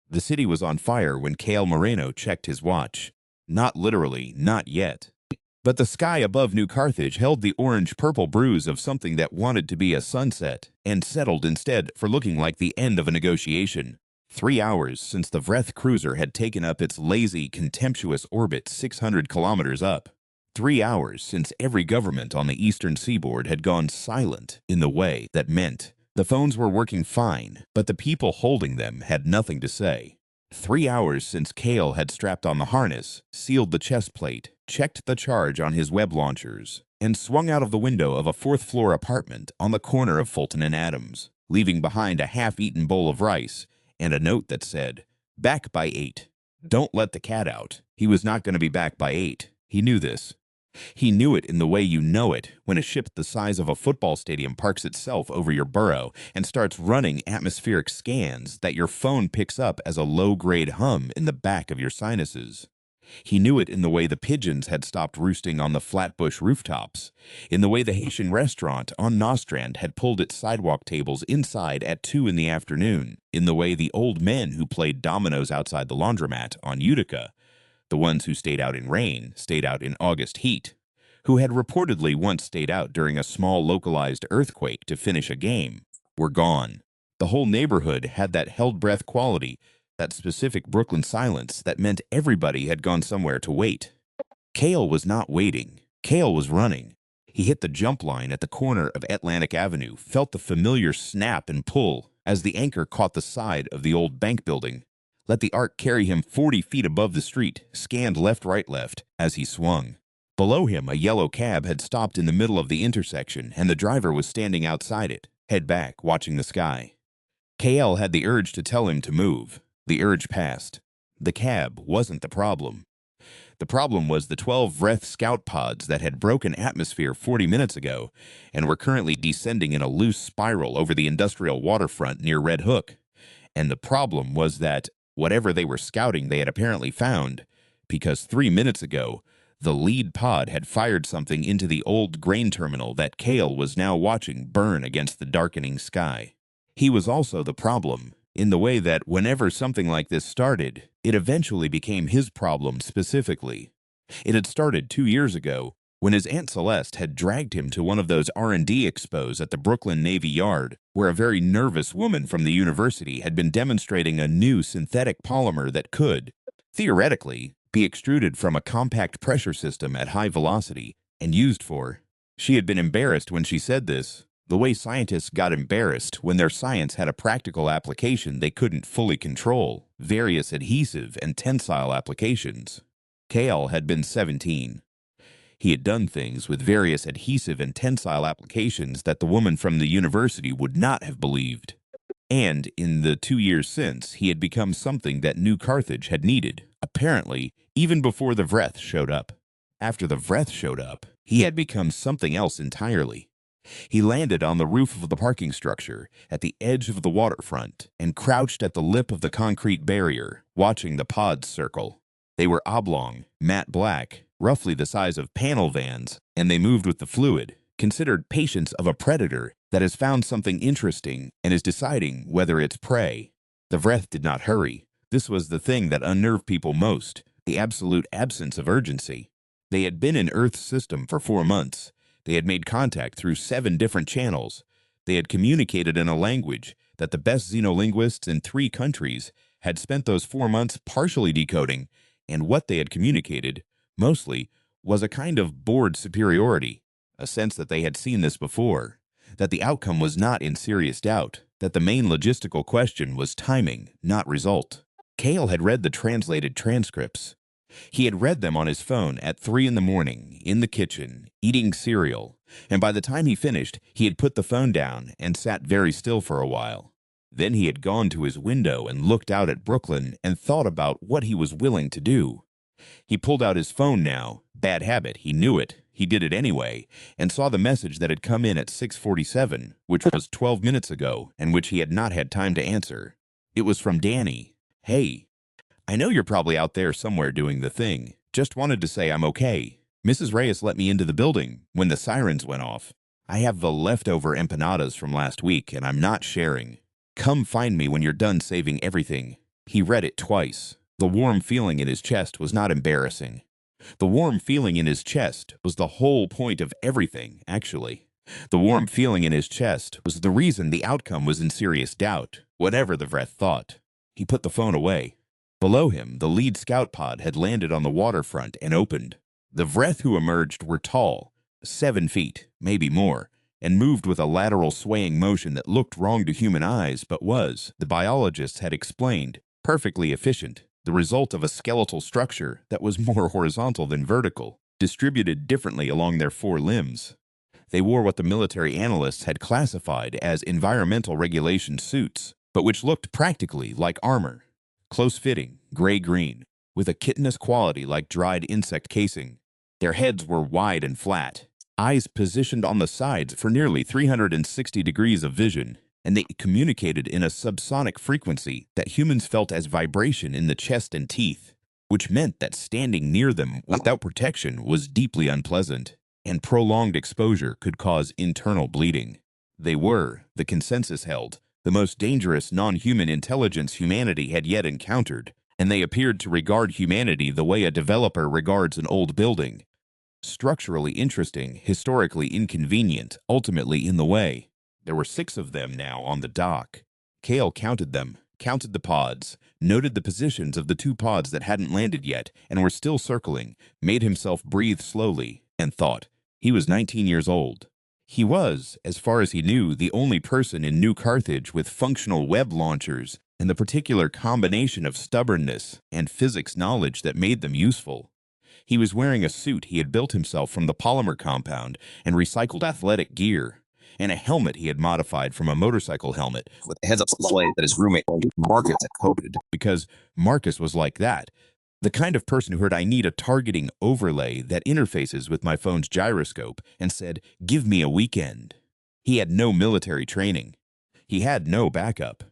The city was on fire when Cale Moreno checked his watch. Not literally, not yet. But the sky above New Carthage held the orange-purple bruise of something that wanted to be a sunset, and settled instead for looking like the end of a negotiation. 3 hours since the Vreth cruiser had taken up its lazy, contemptuous orbit 600 kilometers up. 3 hours since every government on the eastern seaboard had gone silent in the way that meant the phones were working fine, but the people holding them had nothing to say. 3 hours since Cale had strapped on the harness, sealed the chest plate, checked the charge on his web launchers, and swung out of the window of a fourth-floor apartment on the corner of Fulton and Adams, leaving behind a half-eaten bowl of rice and a note that said, "Back by 8. Don't let the cat out." He was not going to be back by 8. He knew this. He knew it in the way you know it when a ship the size of a football stadium parks itself over your burrow and starts running atmospheric scans that your phone picks up as a low-grade hum in the back of your sinuses. He knew it in the way the pigeons had stopped roosting on the Flatbush rooftops, in the way the Haitian restaurant on Nostrand had pulled its sidewalk tables inside at 2 in the afternoon, in the way the old men who played dominoes outside the laundromat on Utica, the ones who stayed out in rain, stayed out in August heat, who had reportedly once stayed out during a small localized earthquake to finish a game, were gone. The whole neighborhood had that held-breath quality, that specific Brooklyn silence that meant everybody had gone somewhere to wait. Cale was not waiting. Cale was running. He hit the jump line at the corner of Atlantic Avenue, felt the familiar snap and pull as the anchor caught the side of the old bank building, let the arc carry him 40 feet above the street, scanned left, right, left as he swung. Below him, a yellow cab had stopped in the middle of the intersection, and the driver was standing outside it, head back, watching the sky. Cale had the urge to tell him to move. The urge passed. The cab wasn't the problem. The problem was the 12 Vreth scout pods that had broken atmosphere 40 minutes ago and were currently descending in a loose spiral over the industrial waterfront near Red Hook. And the problem was that whatever they were scouting they had apparently found, because 3 minutes ago, the lead pod had fired something into the old grain terminal that Cale was now watching burn against the darkening sky. He was also the problem, in the way that whenever something like this started, it eventually became his problem specifically. It had started 2 years ago, when his Aunt Celeste had dragged him to one of those R&D expos at the Brooklyn Navy Yard, where a very nervous woman from the university had been demonstrating a new synthetic polymer that could, theoretically, be extruded from a compact pressure system at high velocity and used for. She had been embarrassed when she said this, the way scientists got embarrassed when their science had a practical application they couldn't fully control, various adhesive and tensile applications. Cale had been 17. He had done things with various adhesive and tensile applications that the woman from the university would not have believed. And in the 2 years since, he had become something that New Carthage had needed, apparently, even before the Vreth showed up. After the Vreth showed up, he had become something else entirely. He landed on the roof of the parking structure, at the edge of the waterfront, and crouched at the lip of the concrete barrier, watching the pods circle. They were oblong, matte black, roughly the size of panel vans, and they moved with the fluid, considered patients of a predator that has found something interesting and is deciding whether it's prey. The Vreth did not hurry. This was the thing that unnerved people most, the absolute absence of urgency. They had been in Earth's system for 4 months. They had made contact through 7 different channels. They had communicated in a language that the best xenolinguists in 3 countries had spent those 4 months partially decoding, and what they had communicated, mostly, was a kind of bored superiority, a sense that they had seen this before, that the outcome was not in serious doubt, that the main logistical question was timing, not result. Cale had read the translated transcripts. He had read them on his phone at 3 in the morning, in the kitchen, eating cereal, and by the time he finished, he had put the phone down and sat very still for a while. Then he had gone to his window and looked out at Brooklyn and thought about what he was willing to do. He pulled out his phone now, bad habit, he knew it, he did it anyway, and saw the message that had come in at 6:47, which was 12 minutes ago, and which he had not had time to answer. It was from Danny. "Hey, I know you're probably out there somewhere doing the thing. Just wanted to say I'm okay. Mrs. Reyes let me into the building when the sirens went off. I have the leftover empanadas from last week, and I'm not sharing. Come find me when you're done saving everything. He read it twice. The warm feeling in his chest was not embarrassing. The warm feeling in his chest was the whole point of everything, actually. The warm feeling in his chest was the reason the outcome was in serious doubt, whatever the Vreth thought. He put the phone away. Below him, the lead scout pod had landed on the waterfront and opened. The Vreth who emerged were tall, 7 feet, maybe more, and moved with a lateral swaying motion that looked wrong to human eyes but was, the biologists had explained, perfectly efficient, the result of a skeletal structure that was more horizontal than vertical, distributed differently along their 4 limbs. They wore what the military analysts had classified as environmental regulation suits, but which looked practically like armor. Close-fitting, gray-green, with a chitinous quality like dried insect casing. Their heads were wide and flat, eyes positioned on the sides for nearly 360 degrees of vision, and they communicated in a subsonic frequency that humans felt as vibration in the chest and teeth, which meant that standing near them without protection was deeply unpleasant, and prolonged exposure could cause internal bleeding. They were, the consensus held, the most dangerous non-human intelligence humanity had yet encountered, and they appeared to regard humanity the way a developer regards an old building. Structurally interesting, historically inconvenient, ultimately in the way. There were 6 of them now on the dock. Cale counted them, counted the pods, noted the positions of the 2 pods that hadn't landed yet and were still circling, made himself breathe slowly, and thought. He was 19 years old. He was, as far as he knew, the only person in New Carthage with functional web launchers and the particular combination of stubbornness and physics knowledge that made them useful. He was wearing a suit he had built himself from the polymer compound and recycled athletic gear, and a helmet he had modified from a motorcycle helmet with a heads-up display that his roommate Marcus had coded, because Marcus was like that. The kind of person who heard I need a targeting overlay that interfaces with my phone's gyroscope and said, "Give me a weekend." He had no military training. He had no backup.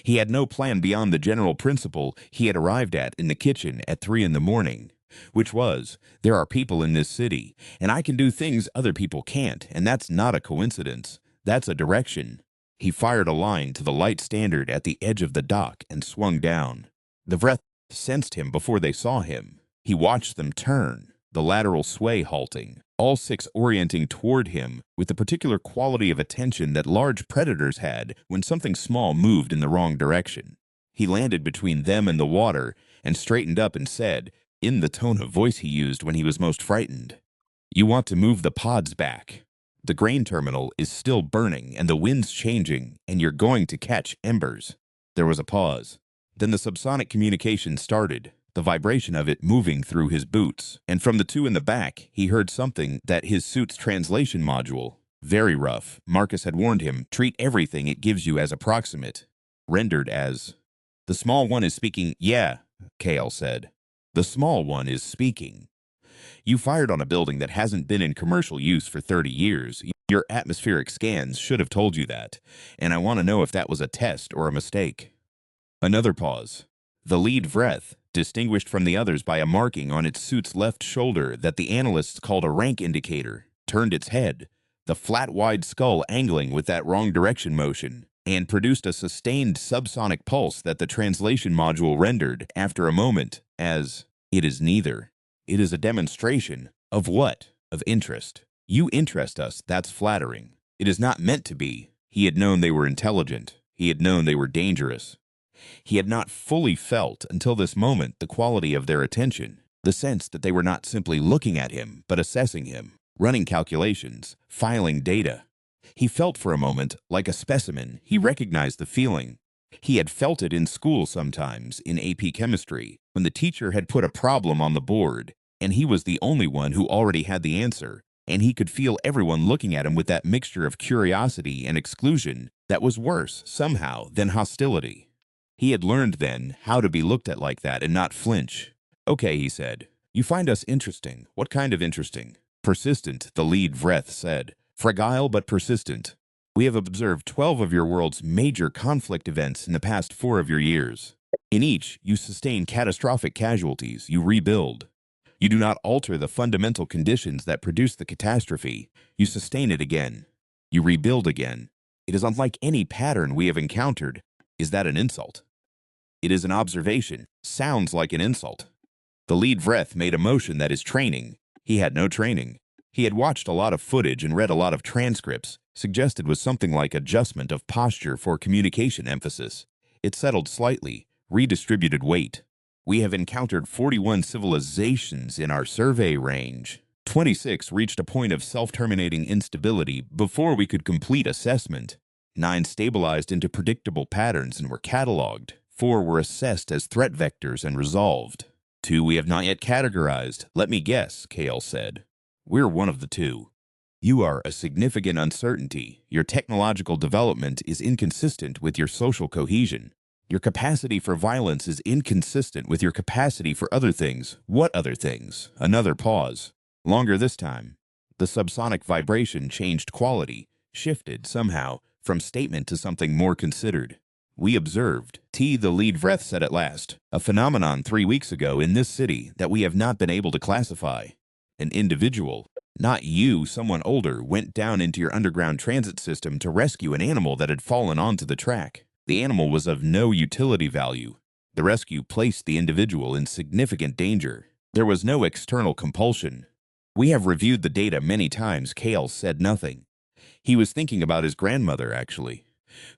He had no plan beyond the general principle he had arrived at in the kitchen at 3 in the morning, which was, there are people in this city, and I can do things other people can't, and that's not a coincidence. That's a direction. He fired a line to the light standard at the edge of the dock and swung down. The Vreth sensed him before they saw him. He watched them turn, the lateral sway halting, all 6 orienting toward him with the particular quality of attention that large predators had when something small moved in the wrong direction. He landed between them and the water and straightened up and said, in the tone of voice he used when he was most frightened, "You want to move the pods back. The grain terminal is still burning and the wind's changing, and you're going to catch embers." There was a pause. Then the subsonic communication started, the vibration of it moving through his boots, and from the 2 in the back, he heard something that his suit's translation module, very rough, Marcus had warned him, treat everything it gives you as approximate, rendered as, "The small one is speaking, yeah," Cale said. "The small one is speaking. You fired on a building that hasn't been in commercial use for 30 years. Your atmospheric scans should have told you that, and I want to know if that was a test or a mistake." Another pause. The lead Vreth, distinguished from the others by a marking on its suit's left shoulder that the analysts called a rank indicator, turned its head, the flat wide skull angling with that wrong direction motion, and produced a sustained subsonic pulse that the translation module rendered, after a moment, as, "It is neither. It is a demonstration." Of what? Of interest. You interest us, that's flattering. It is not meant to be. He had known they were intelligent. He had known they were dangerous. He had not fully felt, until this moment, the quality of their attention, the sense that they were not simply looking at him, but assessing him, running calculations, filing data. He felt for a moment like a specimen. He recognized the feeling. He had felt it in school sometimes, in AP chemistry, when the teacher had put a problem on the board, and he was the only one who already had the answer, and he could feel everyone looking at him with that mixture of curiosity and exclusion that was worse, somehow, than hostility. He had learned then how to be looked at like that and not flinch. "Okay," he said. "You find us interesting. What kind of interesting?" "Persistent," the lead Vreth said. "Fragile but persistent. We have observed 12 of your world's major conflict events in the past 4 of your years. In each, you sustain catastrophic casualties. You rebuild. You do not alter the fundamental conditions that produce the catastrophe. You sustain it again. You rebuild again. It is unlike any pattern we have encountered. Is that an insult?" It is an observation. Sounds like an insult. The lead Vreth made a motion that is training. He had no training. He had watched a lot of footage and read a lot of transcripts. Suggested was something like adjustment of posture for communication emphasis. It settled slightly, redistributed weight. We have encountered 41 civilizations in our survey range. 26 reached a point of self-terminating instability before we could complete assessment. 9 stabilized into predictable patterns and were cataloged. 4 were assessed as threat vectors and resolved. 2 we have not yet categorized. Let me guess, Kale said. We're one of the 2. You are a significant uncertainty. Your technological development is inconsistent with your social cohesion. Your capacity for violence is inconsistent with your capacity for other things. What other things? Another pause. Longer this time. The subsonic vibration changed quality, shifted, somehow, from statement to something more considered. We observed, the lead Vreth said at last, a phenomenon 3 weeks ago in this city that we have not been able to classify. An individual, not you, someone older, went down into your underground transit system to rescue an animal that had fallen onto the track. The animal was of no utility value. The rescue placed the individual in significant danger. There was no external compulsion. We have reviewed the data many times. Kale said nothing. He was thinking about his grandmother, actually,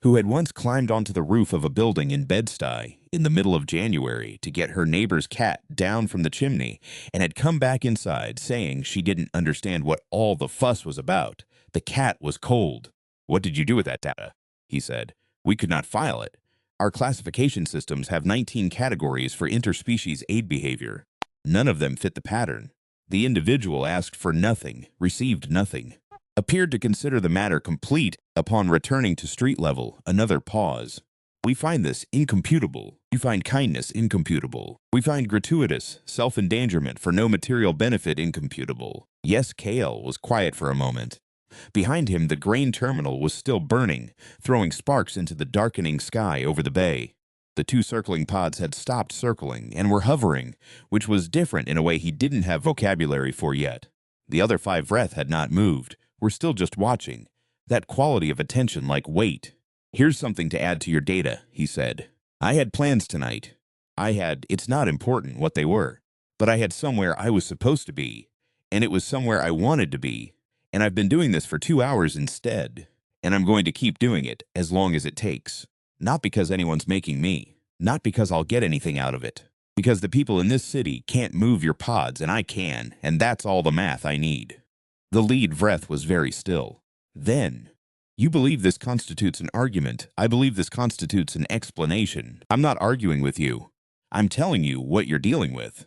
who had once climbed onto the roof of a building in Bed-Stuy in the middle of January to get her neighbor's cat down from the chimney and had come back inside saying she didn't understand what all the fuss was about. The cat was cold. What did you do with that data? He said. We could not file it. Our classification systems have 19 categories for interspecies aid behavior. None of them fit the pattern. The individual asked for nothing, received nothing. Appeared to consider the matter complete upon returning to street level. Another pause. We find this incomputable. You find kindness incomputable. We find gratuitous self-endangerment for no material benefit incomputable. Yes, Kale was quiet for a moment. Behind him, the grain terminal was still burning, throwing sparks into the darkening sky over the bay. The 2 circling pods had stopped circling and were hovering, which was different in a way he didn't have vocabulary for yet. The other 5 Vreth had not moved, were still just watching. That quality of attention like wait. Here's something to add to your data, he said. I had plans tonight. It's not important what they were, but I had somewhere I was supposed to be, and it was somewhere I wanted to be, and I've been doing this for 2 hours instead, and I'm going to keep doing it as long as it takes. Not because anyone's making me, not because I'll get anything out of it, because the people in this city can't move your pods and I can, and that's all the math I need. The lead Vreth was very still. Then, you believe this constitutes an argument. I believe this constitutes an explanation. I'm not arguing with you. I'm telling you what you're dealing with.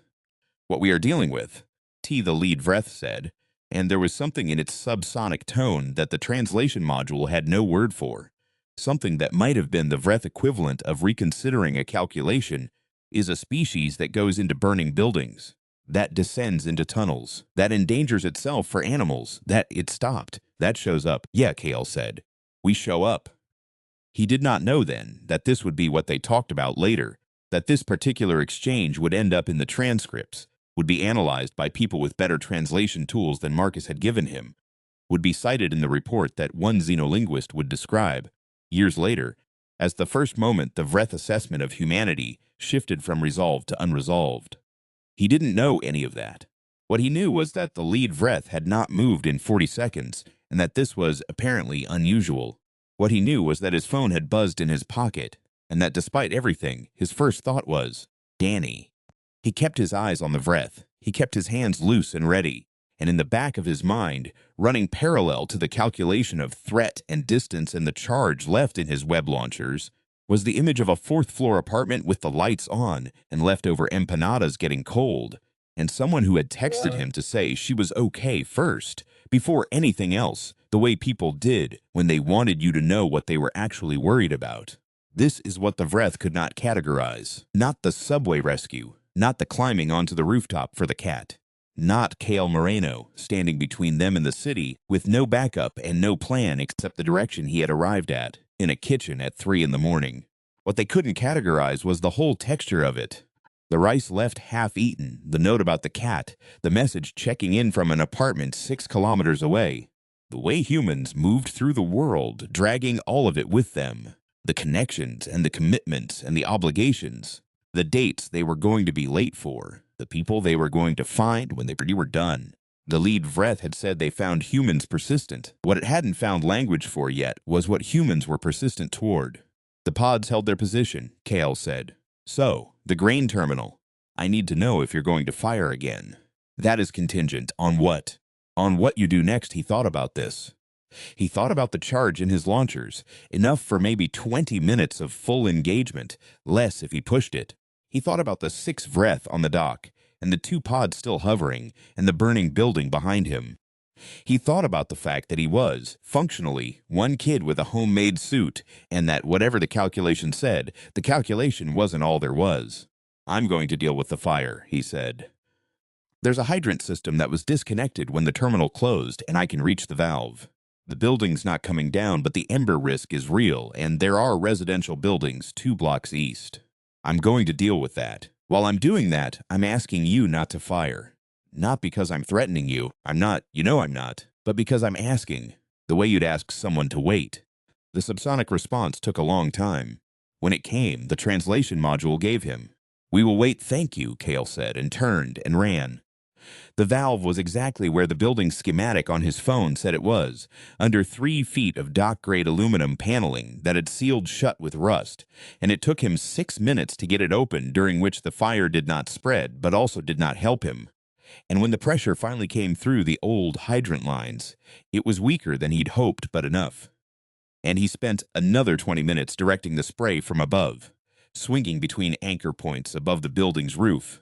What we are dealing with, the lead Vreth said, and there was something in its subsonic tone that the translation module had no word for. Something that might have been the Vreth equivalent of reconsidering a calculation is a species that goes into burning buildings, that descends into tunnels, that endangers itself for animals, that it stopped, that shows up. Yeah, Kale said. We show up. He did not know then that this would be what they talked about later, that this particular exchange would end up in the transcripts, would be analyzed by people with better translation tools than Marcus had given him, would be cited in the report that one xenolinguist would describe, years later, as the first moment the Vreth assessment of humanity shifted from resolved to unresolved. He didn't know any of that. What he knew was that the lead Vreth had not moved in 40 seconds, and that this was apparently unusual. What he knew was that his phone had buzzed in his pocket, and that despite everything, his first thought was, Danny. He kept his eyes on the Vreth. He kept his hands loose and ready, and in the back of his mind, running parallel to the calculation of threat and distance and the charge left in his web launchers, was the image of a 4th-floor apartment with the lights on and leftover empanadas getting cold, and someone who had texted him to say she was okay first, before anything else, the way people did when they wanted you to know what they were actually worried about. This is what the Vreth could not categorize. Not the subway rescue, not the climbing onto the rooftop for the cat. Not Kale Moreno, standing between them and the city, with no backup and no plan except the direction he had arrived at, in a kitchen at 3 in the morning. What they couldn't categorize was the whole texture of it. The rice left half-eaten, the note about the cat, the message checking in from an apartment 6 kilometers away. The way humans moved through the world, dragging all of it with them. the connections and the commitments and the obligations, the dates they were going to be late for, the people they were going to find when they were done. The lead Vreth had said they found humans persistent. What it hadn't found language for yet was what humans were persistent toward. The pods held their position, Kale said. So, the grain terminal. I need to know if you're going to fire again. That is contingent on what? On what you do next. He thought about this. He thought about the charge in his launchers, enough for maybe 20 minutes of full engagement, less if he pushed it. He thought about the 6 Vreth on the dock, and the 2 pods still hovering, and the burning building behind him. He thought about the fact that he was, functionally, one kid with a homemade suit, and that whatever the calculation said, the calculation wasn't all there was. I'm going to deal with the fire, he said. There's a hydrant system that was disconnected when the terminal closed, and I can reach the valve. The building's not coming down, but the ember risk is real, and there are residential buildings 2 blocks east. I'm going to deal with that. While I'm doing that, I'm asking you not to fire. Not because I'm threatening you. I'm not, I'm not. But because I'm asking, the way you'd ask someone to wait. The subsonic response took a long time. When it came, the translation module gave him. We will wait, thank you, Kale said, and turned and ran. The valve was exactly where the building schematic on his phone said it was, under 3 feet of dock-grade aluminum paneling that had sealed shut with rust, and it took him 6 minutes to get it open, during which the fire did not spread, but also did not help him. And when the pressure finally came through the old hydrant lines, it was weaker than he'd hoped, but enough. And he spent another 20 minutes directing the spray from above, swinging between anchor points above the building's roof,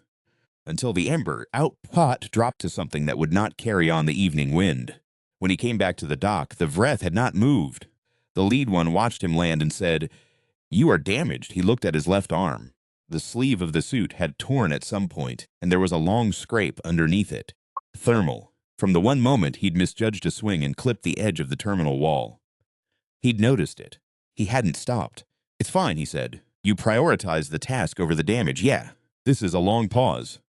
until the ember output dropped to something that would not carry on the evening wind. When he came back to the dock, the Vreth had not moved. The lead one watched him land and said, "You are damaged." He looked at his left arm. The sleeve of the suit had torn at some point, and there was a long scrape underneath it. Thermal. From the one moment he'd misjudged a swing and clipped the edge of the terminal wall. He'd noticed it. He hadn't stopped. "It's fine," he said. "You prioritized the task over the damage. Yeah, this is a long pause."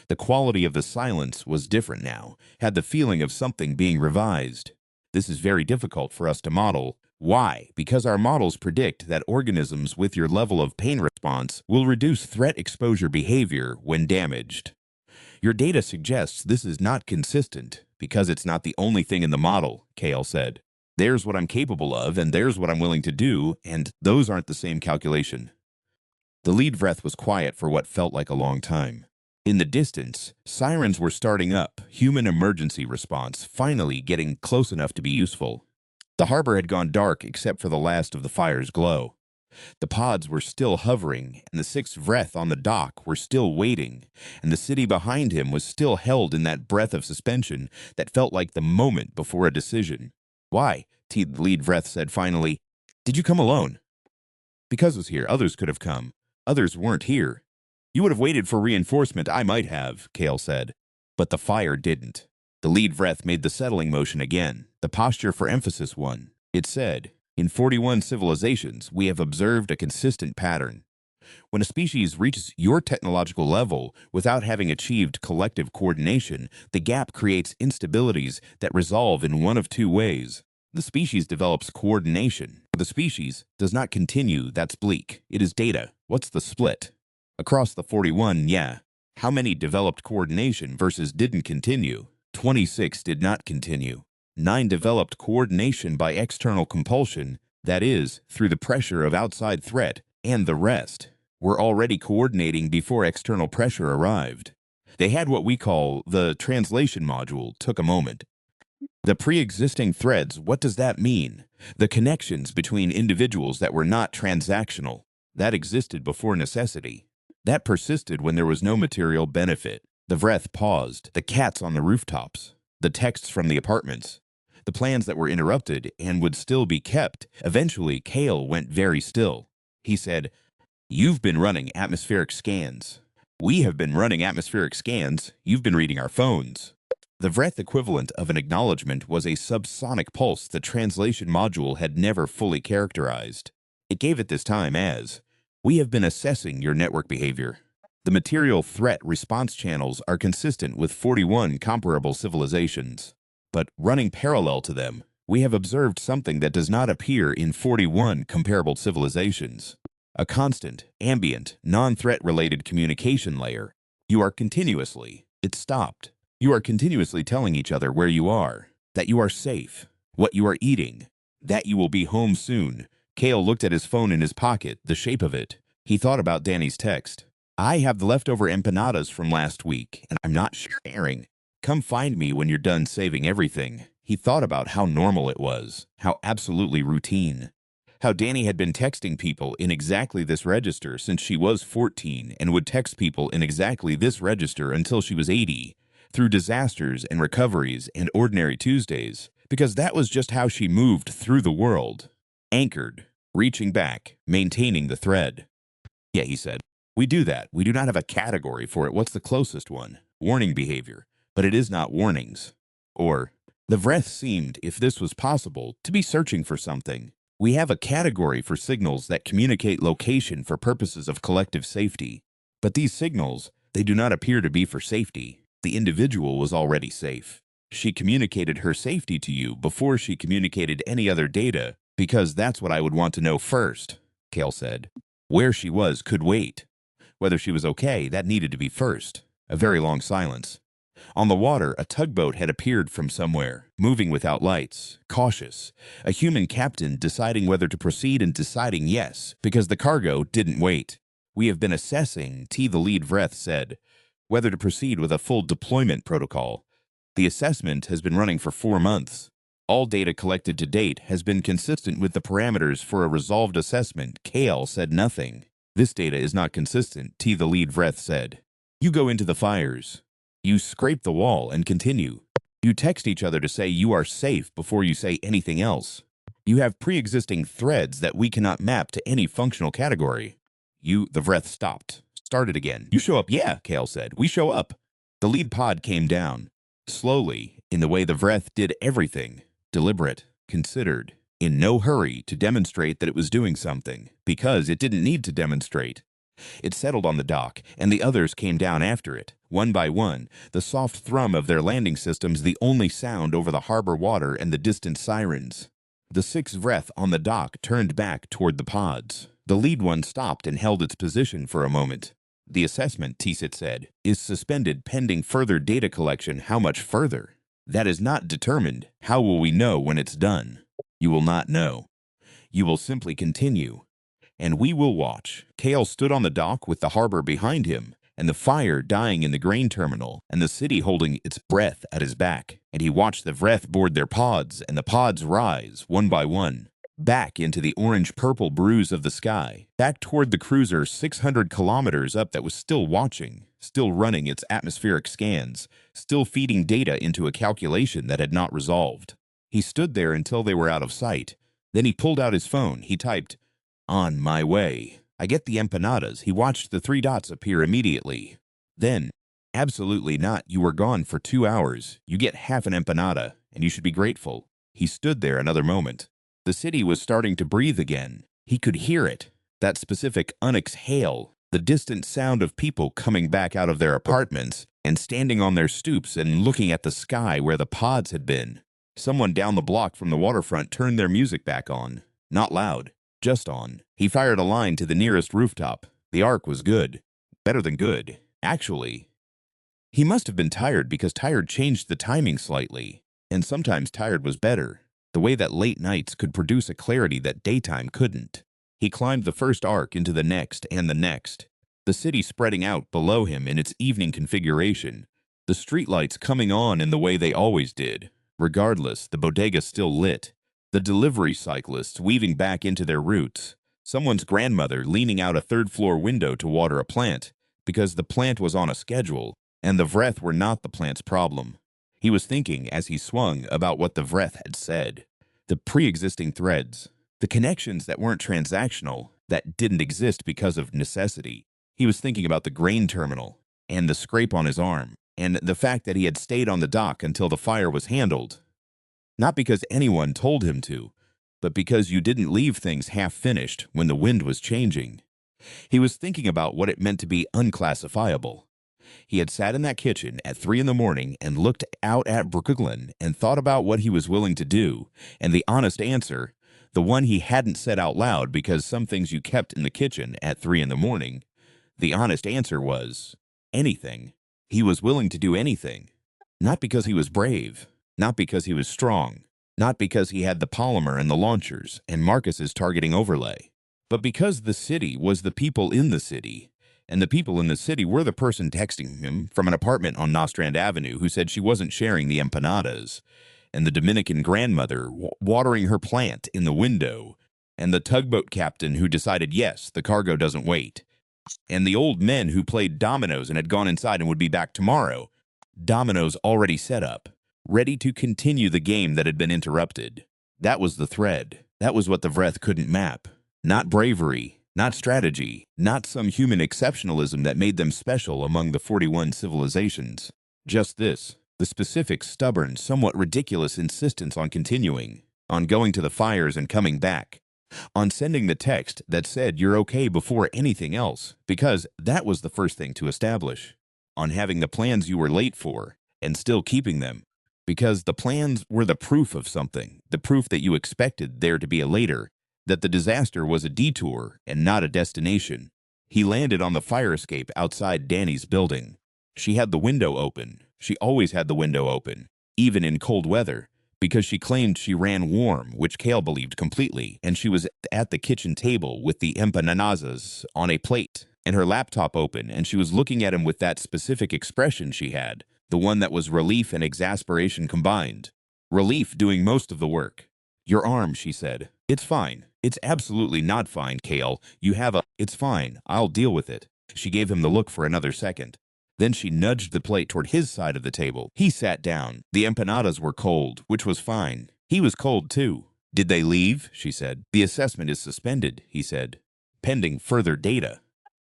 The quality of the silence was different now, had the feeling of something being revised. This is very difficult for us to model. Why? Because our models predict that organisms with your level of pain response will reduce threat exposure behavior when damaged. Your data suggests this is not consistent because it's not the only thing in the model, Kale said. There's what I'm capable of, and there's what I'm willing to do, and those aren't the same calculation. The lead Vreth was quiet for what felt like a long time. In the distance, sirens were starting up, human emergency response finally getting close enough to be useful. The harbor had gone dark except for the last of the fire's glow. The pods were still hovering, and the 6 Vreth on the dock were still waiting, and the city behind him was still held in that breath of suspension that felt like the moment before a decision. "Why?" the lead Vreth said finally. "Did you come alone?" "Because I was here. Others could have come. Others weren't here." "You would have waited for reinforcement." "I might have," Kale said. But the fire didn't. The lead Vreth made the settling motion again, the posture for emphasis one. It said, "In 41 civilizations, we have observed a consistent pattern. When a species reaches your technological level without having achieved collective coordination, the gap creates instabilities that resolve in one of 2 ways. The species develops coordination. The species does not continue. That's bleak. It is data. What's the split?" Across the 41, yeah. How many developed coordination versus didn't continue? 26 did not continue. 9 developed coordination by external compulsion, that is, through the pressure of outside threat, and the rest were already coordinating before external pressure arrived. They had what we call the translation module. Took a moment. The pre-existing threads, what does that mean? The connections between individuals that were not transactional. That existed before necessity. That persisted when there was no material benefit. The Vreth paused, the cats on the rooftops, the texts from the apartments, the plans that were interrupted and would still be kept. Eventually, Kale went very still. He said, "You've been running atmospheric scans. We have been running atmospheric scans. You've been reading our phones." The Vreth equivalent of an acknowledgement was a subsonic pulse the translation module had never fully characterized. It gave it this time as, "We have been assessing your network behavior. The material threat response channels are consistent with 41 comparable civilizations. But running parallel to them, We have observed something that does not appear in 41 comparable civilizations. A constant, ambient, non-threat-related communication layer. You are continuously, it stopped. You are continuously telling each other where you are, that you are safe, what you are eating, that you will be home soon. Cale looked at his phone in his pocket, the shape of it. He thought about Danny's text. I have the leftover empanadas from last week, and I'm not sharing. Come find me when you're done saving everything. He thought about how normal it was, how absolutely routine. How Danny had been texting people in exactly this register since she was 14 and would text people in exactly this register until she was 80, through disasters and recoveries and ordinary Tuesdays, because that was just how she moved through the world. Anchored, reaching back, maintaining the thread. Yeah, he said. We do that. We do not have a category for it. What's the closest one? Warning behavior. But it is not warnings. Or, the Vreth seemed, if this was possible, to be searching for something. We have a category for signals that communicate location for purposes of collective safety. But these signals, they do not appear to be for safety. The individual was already safe. She communicated her safety to you before she communicated any other data, because that's what I would want to know first, Cale said. Where she was could wait. Whether she was okay, that needed to be first. A very long silence. On the water, a tugboat had appeared from somewhere, moving without lights, cautious. A human captain deciding whether to proceed and deciding yes, because the cargo didn't wait. We have been assessing, T. the lead Vreth said, whether to proceed with a full deployment protocol. The assessment has been running for 4 months. All data collected to date has been consistent with the parameters for a resolved assessment. Cale said nothing. This data is not consistent, T. the lead Vreth said. You go into the fires. You scrape the wall and continue. You text each other to say you are safe before you say anything else. You have pre-existing threads that we cannot map to any functional category. The Vreth stopped. Started again. You show up? Yeah, Cale said. We show up. The lead pod came down. Slowly, in the way the Vreth did everything. Deliberate, considered, in no hurry to demonstrate that it was doing something, because it didn't need to demonstrate. It settled on the dock, and the others came down after it, one by one, the soft thrum of their landing systems the only sound over the harbor water and the distant sirens. The 6 Vreth on the dock turned back toward the pods. The lead one stopped and held its position for a moment. The assessment, T-Sit said, is suspended pending further data collection. How much further? That is not determined. How will we know when it's done? You will not know. You will simply continue. And we will watch. Cale stood on the dock with the harbor behind him, and the fire dying in the grain terminal, and the city holding its breath at his back. And he watched the Vreth board their pods, and the pods rise, one by one, back into the orange-purple bruise of the sky, back toward the cruiser 600 kilometers up that was still watching, still running its atmospheric scans, still feeding data into a calculation that had not resolved. He stood there until they were out of sight. Then he pulled out his phone. He typed, "On my way. I get the empanadas." He watched the 3 dots appear immediately. Then, absolutely not. You were gone for 2 hours. You get half an empanada, and you should be grateful. He stood there another moment. The city was starting to breathe again. He could hear it. That specific unexhale, the distant sound of people coming back out of their apartments and standing on their stoops and looking at the sky where the pods had been. Someone down the block from the waterfront turned their music back on. Not loud. Just on. He fired a line to the nearest rooftop. The arc was good. Better than good. Actually, he must have been tired because tired changed the timing slightly. And sometimes tired was better. The way that late nights could produce a clarity that daytime couldn't. He climbed the first arc into the next and the next. The city spreading out below him in its evening configuration. The streetlights coming on in the way they always did. Regardless, the bodega still lit. The delivery cyclists weaving back into their routes. Someone's grandmother leaning out a 3rd-floor window to water a plant, because the plant was on a schedule, and the Vreth were not the plant's problem. He was thinking, as he swung, about what the Vreth had said. The pre-existing threads. The connections that weren't transactional, that didn't exist because of necessity. He was thinking about the grain terminal, and the scrape on his arm, and the fact that he had stayed on the dock until the fire was handled. Not because anyone told him to, but because you didn't leave things half-finished when the wind was changing. He was thinking about what it meant to be unclassifiable. He had sat in that kitchen at 3 in the morning and looked out at Brooklyn and thought about what he was willing to do, and the honest answer, the one he hadn't said out loud because some things you kept in the kitchen at 3 in the morning, the honest answer was anything. He was willing to do anything. Not because he was brave, not because he was strong, not because he had the polymer and the launchers and Marcus's targeting overlay, but because the city was the people in the city, and the people in the city were the person texting him from an apartment on Nostrand Avenue who said she wasn't sharing the empanadas, and the Dominican grandmother watering her plant in the window, and the tugboat captain who decided, yes, the cargo doesn't wait, and the old men who played dominoes and had gone inside and would be back tomorrow, dominoes already set up, ready to continue the game that had been interrupted. That was the thread. That was what the Vreth couldn't map. Not bravery, not strategy, not some human exceptionalism that made them special among the 41 civilizations. Just this, the specific, stubborn, somewhat ridiculous insistence on continuing, on going to the fires and coming back, on sending the text that said you're okay before anything else, because that was the first thing to establish, on having the plans you were late for and still keeping them, because the plans were the proof of something, the proof that you expected there to be a later, that the disaster was a detour and not a destination. He landed on the fire escape outside Danny's building. She had the window open. She always had the window open, even in cold weather, because she claimed she ran warm, which Cale believed completely, and she was at the kitchen table with the empanadas on a plate and her laptop open, and she was looking at him with that specific expression she had, the one that was relief and exasperation combined. Relief doing most of the work. Your arm, she said. It's fine. It's absolutely not fine, Cale. You have a... It's fine. I'll deal with it. She gave him the look for another second. Then she nudged the plate toward his side of the table. He sat down. The empanadas were cold, which was fine. He was cold, too. Did they leave? She said. The assessment is suspended, he said. Pending further data.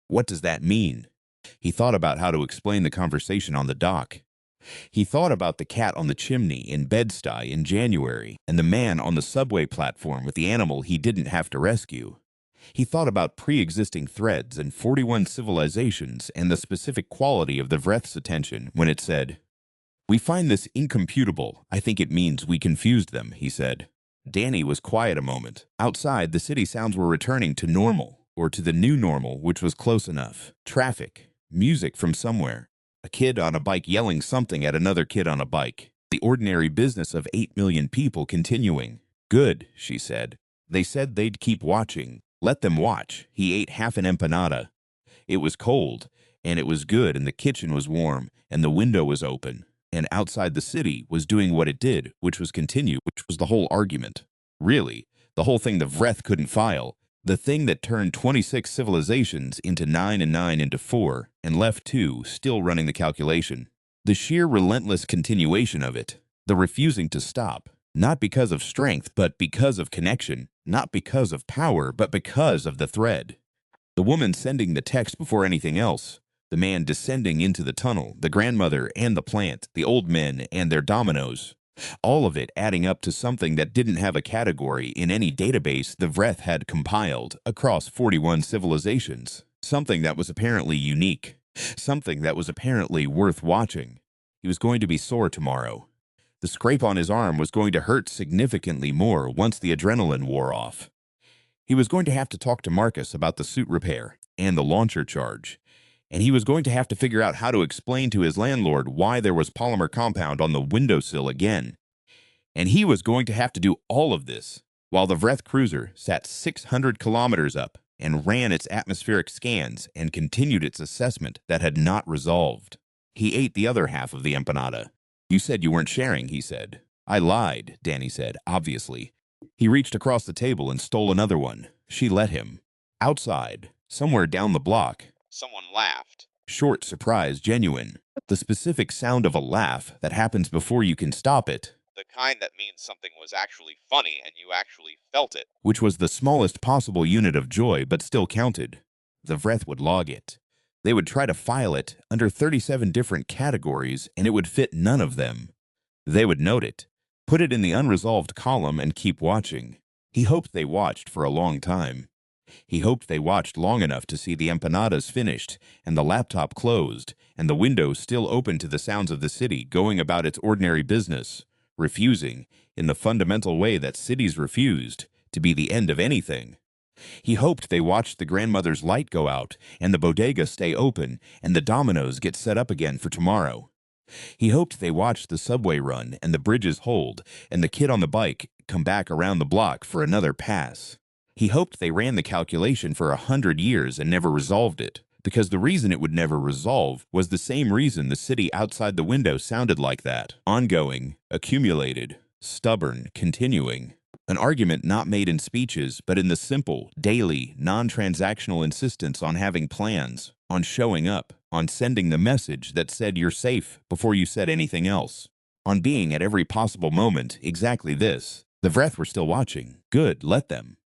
What does that mean? He thought about how to explain the conversation on the dock. He thought about the cat on the chimney in Bed-Stuy in January and the man on the subway platform with the animal he didn't have to rescue. He thought about pre-existing threads and 41 civilizations and the specific quality of the Vreth's attention when it said, "We find this incomputable. I think it means we confused them," he said. Danny was quiet a moment. Outside, the city sounds were returning to normal, or to the new normal, which was close enough. Traffic, music from somewhere, a kid on a bike yelling something at another kid on a bike. The ordinary business of 8 million people continuing. Good, she said. They said they'd keep watching. Let them watch. He ate half an empanada. It was cold, and it was good, and the kitchen was warm, and the window was open, and outside the city was doing what it did, which was continue, which was the whole argument. Really, the whole thing the Vreth couldn't file, the thing that turned 26 civilizations into 9 and 9 into 4, and left 2 still running the calculation. The sheer relentless continuation of it, the refusing to stop, not because of strength, but because of connection, not because of power, but because of the thread. The woman sending the text before anything else, the man descending into the tunnel, the grandmother and the plant, the old men and their dominoes, all of it adding up to something that didn't have a category in any database the Vreth had compiled across 41 civilizations, something that was apparently unique, something that was apparently worth watching. He was going to be sore tomorrow. The scrape on his arm was going to hurt significantly more once the adrenaline wore off. He was going to have to talk to Marcus about the suit repair and the launcher charge, and he was going to have to figure out how to explain to his landlord why there was polymer compound on the windowsill again. And he was going to have to do all of this while the Vreth cruiser sat 600 kilometers up and ran its atmospheric scans and continued its assessment that had not resolved. He ate the other half of the empanada. You said you weren't sharing, he said. I lied, Danny said, obviously. He reached across the table and stole another one. She let him. Outside, somewhere down the block, someone laughed. Short, surprise, genuine. The specific sound of a laugh that happens before you can stop it. The kind that means something was actually funny and you actually felt it. Which was the smallest possible unit of joy, but still counted. The Vreth would log it. They would try to file it under 37 different categories, and it would fit none of them. They would note it, put it in the unresolved column, and keep watching. He hoped they watched for a long time. He hoped they watched long enough to see the empanadas finished, and the laptop closed, and the window still open to the sounds of the city going about its ordinary business, refusing, in the fundamental way that cities refused, to be the end of anything. He hoped they watched the grandmother's light go out, and the bodega stay open, and the dominoes get set up again for tomorrow. He hoped they watched the subway run, and the bridges hold, and the kid on the bike come back around the block for another pass. He hoped they ran the calculation for 100 years and never resolved it, because the reason it would never resolve was the same reason the city outside the window sounded like that. Ongoing, accumulated, stubborn, continuing. An argument not made in speeches, but in the simple, daily, non-transactional insistence on having plans, on showing up, on sending the message that said you're safe before you said anything else, on being at every possible moment exactly this. The Vreth were still watching. Good, let them.